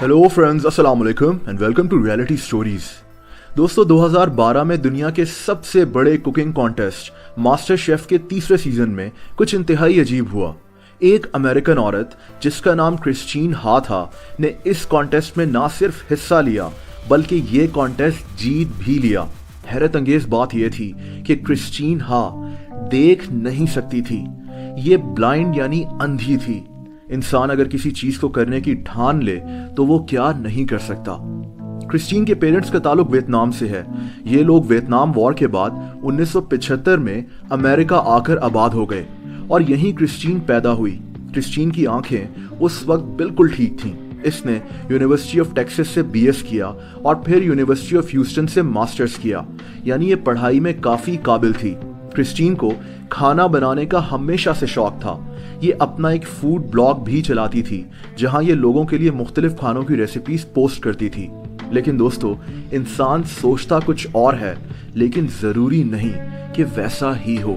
Hello friends, अस्सलाम वालेकुम and welcome to reality stories. दोस्तों 2012 में दुनिया के सबसे बड़े कुकिंग कॉन्टेस्ट मास्टर शेफ के तीसरे सीजन में कुछ इंतहाई अजीब हुआ। एक अमेरिकन औरत जिसका नाम क्रिस्टीन हा था ने इस कॉन्टेस्ट में ना सिर्फ हिस्सा लिया बल्कि ये कॉन्टेस्ट जीत भी लिया। हैरत अंगेज बात यह थी कि क्रिस्टीन हा देख नहीं सकती थी, ये ब्लाइंड यानी अंधी थी। इंसान अगर किसी चीज को करने की ठान ले तो वो क्या नहीं कर सकता। क्रिस्टीन के पेरेंट्स का ताल्लुक वियतनाम से है। ये लोग वियतनाम वॉर के बाद 1975 में अमेरिका आकर आबाद हो गए और यहीं क्रिस्टीन पैदा हुई। क्रिस्टीन की आंखें उस वक्त बिल्कुल ठीक थीं। इसने यूनिवर्सिटी ऑफ टेक्सास से बीएस किया और फिर यूनिवर्सिटी ऑफ ह्यूस्टन से मास्टर्स किया, यानी ये पढ़ाई में काफी काबिल थी। क्रिस्टीन को खाना बनाने का हमेशा से शौक था। ये अपना एक फूड ब्लॉग भी चलाती थी जहां ये लोगों के लिए मुख्तलिफ खानों की रेसिपीज पोस्ट करती थी। लेकिन दोस्तों, इंसान सोचता कुछ और है लेकिन जरूरी नहीं कि वैसा ही हो।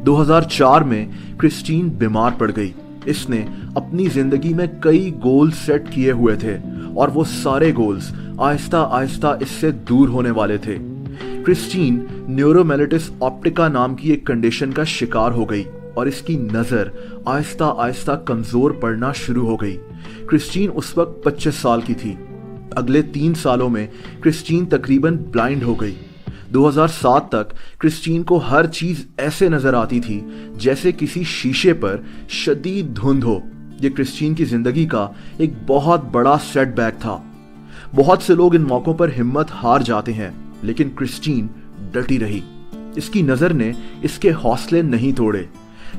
2004 में क्रिस्टीन बीमार पड़ गई। इसने अपनी जिंदगी में कई गोल्स सेट किए हुए थे और वो सारे गोल्स आहिस्ता आहिस्ता इससे दूर होने वाले थे। क्रिस्टीन न्यूरोमेलिटिस ऑप्टिका नाम की एक कंडीशन का शिकार हो गई और इसकी नजर आहिस्ता आहिस्ता कमजोर पड़ना शुरू हो गई। क्रिस्टीन उस वक्त 25 साल की थी। अगले 3 सालों में क्रिस्टीन तकरीबन ब्लाइंड हो गई। 2007 तक क्रिस्टीन को हर चीज ऐसे नजर आती थी जैसे किसी शीशे पर शदीद धुंध हो। ये क्रिस्टीन की जिंदगी का एक बहुत बड़ा सेटबैक था। बहुत से लोग इन मौकों पर हिम्मत हार जाते हैं, लेकिन क्रिस्टीन डटी रही। इसकी नजर ने इसके हौसले नहीं तोड़े।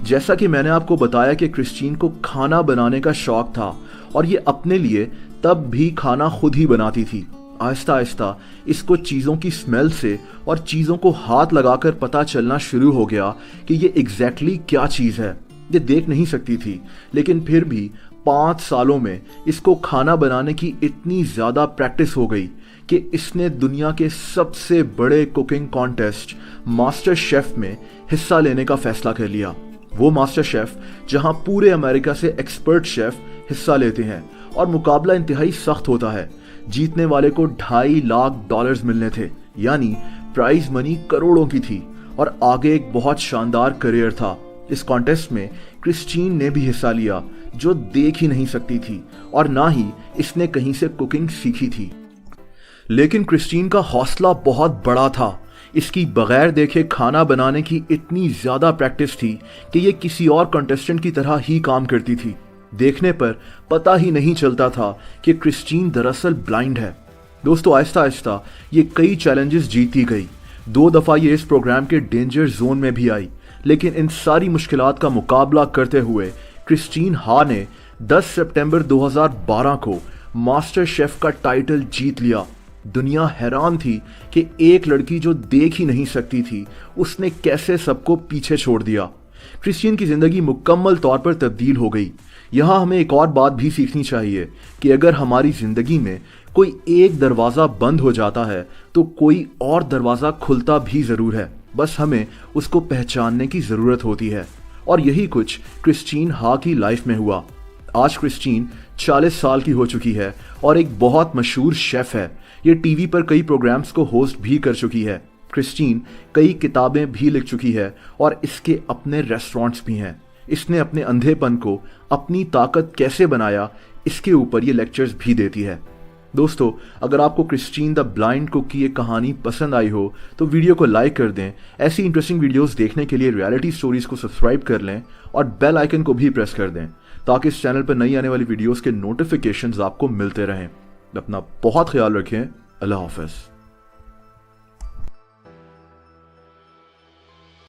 जैसा कि मैंने आपको बताया कि क्रिस्टीन को खाना बनाने का शौक था और ये अपने लिए तब भी खाना खुद ही बनाती थी। आहिस्ता आहिस्ता इसको चीजों की स्मेल से और चीजों को हाथ लगाकर पता चलना शुरू हो गया कि ये एग्जैक्टली क्या चीज है। ये देख नहीं सकती थी, लेकिन फिर भी 5 सालों में इसको खाना बनाने की इतनी ज्यादा प्रैक्टिस हो गई कि इसने दुनिया के सबसे बड़े कुकिंग कॉन्टेस्ट मास्टर शेफ में हिस्सा लेने का फैसला कर लिया। वो मास्टर शेफ जहां पूरे अमेरिका से एक्सपर्ट शेफ हिस्सा लेते हैं और मुकाबला इंतहाई सख्त होता है। जीतने वाले को $2.5 लाख मिलने थे, यानी प्राइज मनी करोड़ों की थी और आगे एक बहुत शानदार करियर था। इस कॉन्टेस्ट में क्रिस्टीन ने भी हिस्सा लिया, जो देख ही नहीं सकती थी और ना ही इसने कहीं से कुकिंग सीखी थी। लेकिन क्रिस्टीन का हौसला बहुत बड़ा था। इसकी बगैर देखे खाना बनाने की इतनी ज्यादा प्रैक्टिस थी कि ये किसी और कंटेस्टेंट की तरह ही काम करती थी। देखने पर पता ही नहीं चलता था कि क्रिस्टीन दरअसल ब्लाइंड है। दोस्तों, आहिस्ता आहिस्ता ये कई चैलेंजेस जीतती गई। 2 दफा ये इस प्रोग्राम के डेंजर जोन में भी आई, लेकिन इन सारी मुश्किलात का मुकाबला करते हुए क्रिस्टीन हा ने 10 सितंबर 2012 को मास्टर शेफ का टाइटल जीत लिया। दुनिया हैरान थी कि एक लड़की जो देख ही नहीं सकती थी, उसने कैसे सबको पीछे छोड़ दिया। क्रिस्टीन की जिंदगी मुकम्मल तौर पर तब्दील हो गई। यहाँ हमें एक और बात भी सीखनी चाहिए कि अगर हमारी जिंदगी में कोई एक दरवाजा बंद हो जाता है तो कोई और दरवाजा खुलता भी जरूर है, बस हमें उसको पहचानने की जरूरत होती है। और यही कुछ क्रिस्टीन हा की लाइफ में हुआ। आज क्रिस्टीन 40 साल की हो चुकी है और एक बहुत मशहूर शेफ है। ये टीवी पर कई प्रोग्राम्स को होस्ट भी कर चुकी है। क्रिस्टीन कई किताबें भी लिख चुकी है और इसके अपने रेस्टोरेंट्स भी हैं। इसने अपने अंधेपन को अपनी ताकत कैसे बनाया, इसके ऊपर ये लेक्चर्स भी देती है। दोस्तों, अगर आपको क्रिस्टीन द ब्लाइंड कुक की ये कहानी पसंद आई हो तो वीडियो को लाइक कर दें। ऐसी इंटरेस्टिंग वीडियोस देखने के लिए रियलिटी स्टोरीज को सब्सक्राइब कर लें और बेल आइकन को भी प्रेस कर दें ताकि इस चैनल पर नई आने वाली वीडियोस के नोटिफिकेशंस आपको मिलते रहें। अपना बहुत ख्याल रखें। अल्लाह हाफ़िज़।